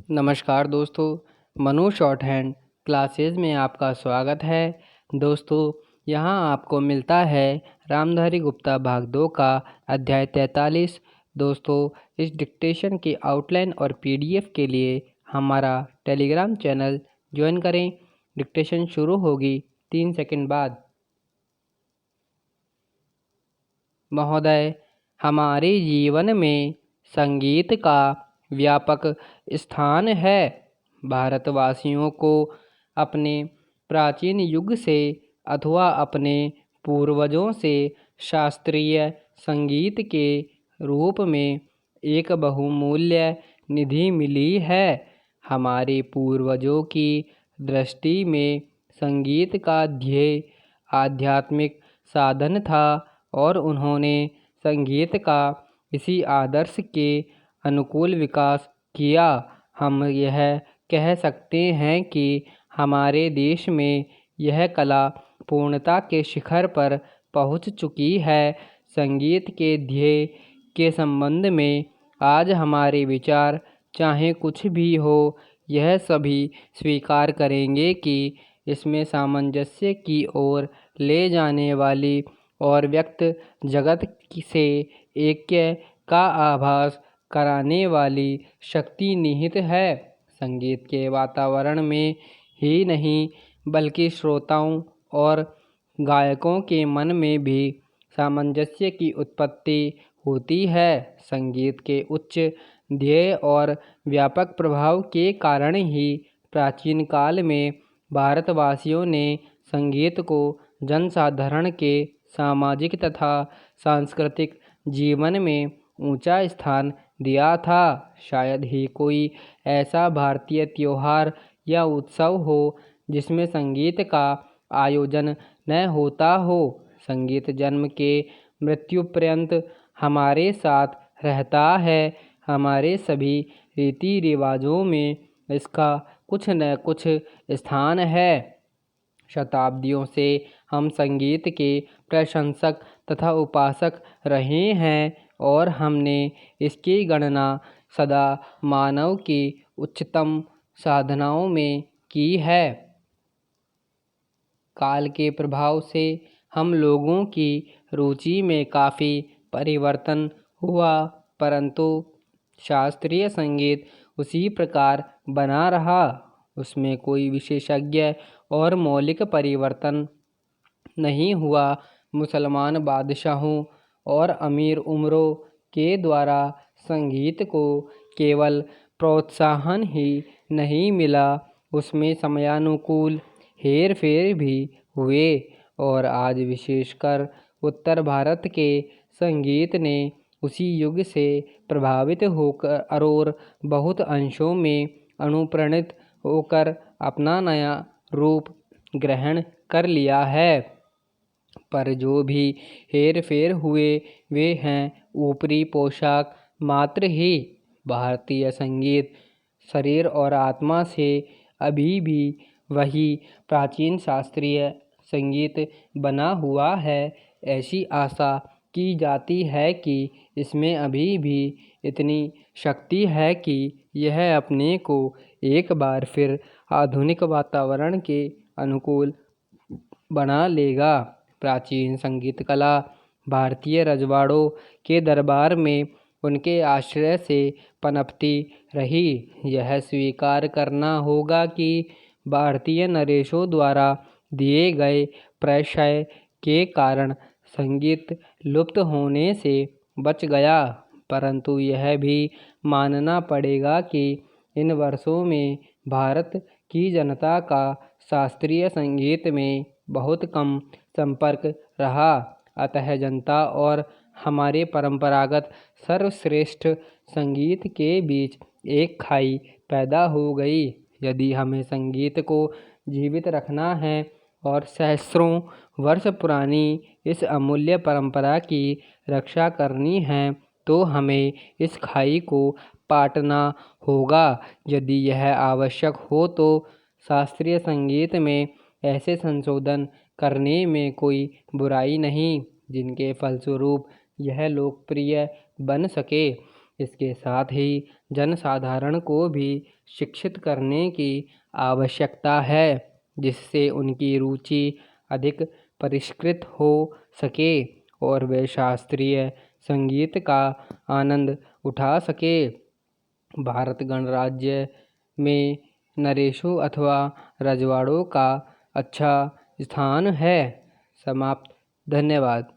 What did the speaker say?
नमस्कार दोस्तों, Manu short hand classes में आपका स्वागत है। दोस्तों, यहाँ आपको मिलता है रामधारी गुप्ता भाग 2 का अध्याय 43। दोस्तों, इस डिक्टेशन के आउटलाइन और पीडीएफ के लिए हमारा टेलीग्राम चैनल ज्वाइन करें। डिक्टेशन शुरू होगी 3 सेकंड बाद। महोदय, हमारे जीवन में संगीत का व्यापक स्थान है। भारतवासियों को अपने प्राचीन युग से अथवा अपने पूर्वजों से शास्त्रीय संगीत के रूप में एक बहुमूल्य निधि मिली है। हमारे पूर्वजों की दृष्टि में संगीत का ध्येय आध्यात्मिक साधन था और उन्होंने संगीत का इसी आदर्श के अनुकूल विकास किया। हम यह कह सकते हैं कि हमारे देश में यह कला पूर्णता के शिखर पर पहुंच चुकी है। संगीत के ध्येय के संबंध में आज हमारे विचार चाहे कुछ भी हो, यह सभी स्वीकार करेंगे कि इसमें सामंजस्य की ओर ले जाने वाली और व्यक्त जगत से ऐक्य का आभास कराने वाली शक्ति निहित है। संगीत के वातावरण में ही नहीं बल्कि श्रोताओं और गायकों के मन में भी सामंजस्य की उत्पत्ति होती है। संगीत के उच्च ध्येय और व्यापक प्रभाव के कारण ही प्राचीन काल में भारतवासियों ने संगीत को जनसाधारण के सामाजिक तथा सांस्कृतिक जीवन में ऊंचा स्थान दिया था। शायद ही कोई ऐसा भारतीय त्योहार या उत्सव हो जिसमें संगीत का आयोजन न होता हो। संगीत जन्म के मृत्यु पर्यंत हमारे साथ रहता है। हमारे सभी रीति रिवाजों में इसका कुछ न कुछ स्थान है। शताब्दियों से हम संगीत के प्रशंसक तथा उपासक रहे हैं और हमने इसकी गणना सदा मानव की उच्चतम साधनाओं में की है। काल के प्रभाव से हम लोगों की रुचि में काफ़ी परिवर्तन हुआ, परंतु शास्त्रीय संगीत उसी प्रकार बना रहा। उसमें कोई विशेषज्ञ और मौलिक परिवर्तन नहीं हुआ। मुसलमान बादशाहों और अमीर उमरों के द्वारा संगीत को केवल प्रोत्साहन ही नहीं मिला, उसमें समयानुकूल हेर फेर भी हुए और आज विशेषकर उत्तर भारत के संगीत ने उसी युग से प्रभावित होकर और बहुत अंशों में अनुप्राणित होकर अपना नया रूप ग्रहण कर लिया है। पर जो भी हेर फेर हुए वे हैं ऊपरी पोशाक मात्र ही। भारतीय संगीत शरीर और आत्मा से अभी भी वही प्राचीन शास्त्रीय संगीत बना हुआ है। ऐसी आशा की जाती है कि इसमें अभी भी इतनी शक्ति है कि यह अपने को एक बार फिर आधुनिक वातावरण के अनुकूल बना लेगा। प्राचीन संगीत कला भारतीय रजवाड़ों के दरबार में उनके आश्रय से पनपती रही। यह स्वीकार करना होगा कि भारतीय नरेशों द्वारा दिए गए प्रशय के कारण संगीत लुप्त होने से बच गया, परंतु यह भी मानना पड़ेगा कि इन वर्षों में भारत की जनता का शास्त्रीय संगीत में बहुत कम संपर्क रहा। अतः जनता और हमारे परंपरागत सर्वश्रेष्ठ संगीत के बीच एक खाई पैदा हो गई। यदि हमें संगीत को जीवित रखना है और सहस्त्रों वर्ष पुरानी इस अमूल्य परंपरा की रक्षा करनी है तो हमें इस खाई को पाटना होगा। यदि यह आवश्यक हो तो शास्त्रीय संगीत में ऐसे संशोधन करने में कोई बुराई नहीं जिनके फलस्वरूप यह लोकप्रिय बन सके। इसके साथ ही जनसाधारण को भी शिक्षित करने की आवश्यकता है, जिससे उनकी रुचि अधिक परिष्कृत हो सके और वे शास्त्रीय संगीत का आनंद उठा सके। भारत गणराज्य में नरेशों अथवा रजवाड़ों का अच्छा स्थान है। समाप्त। धन्यवाद।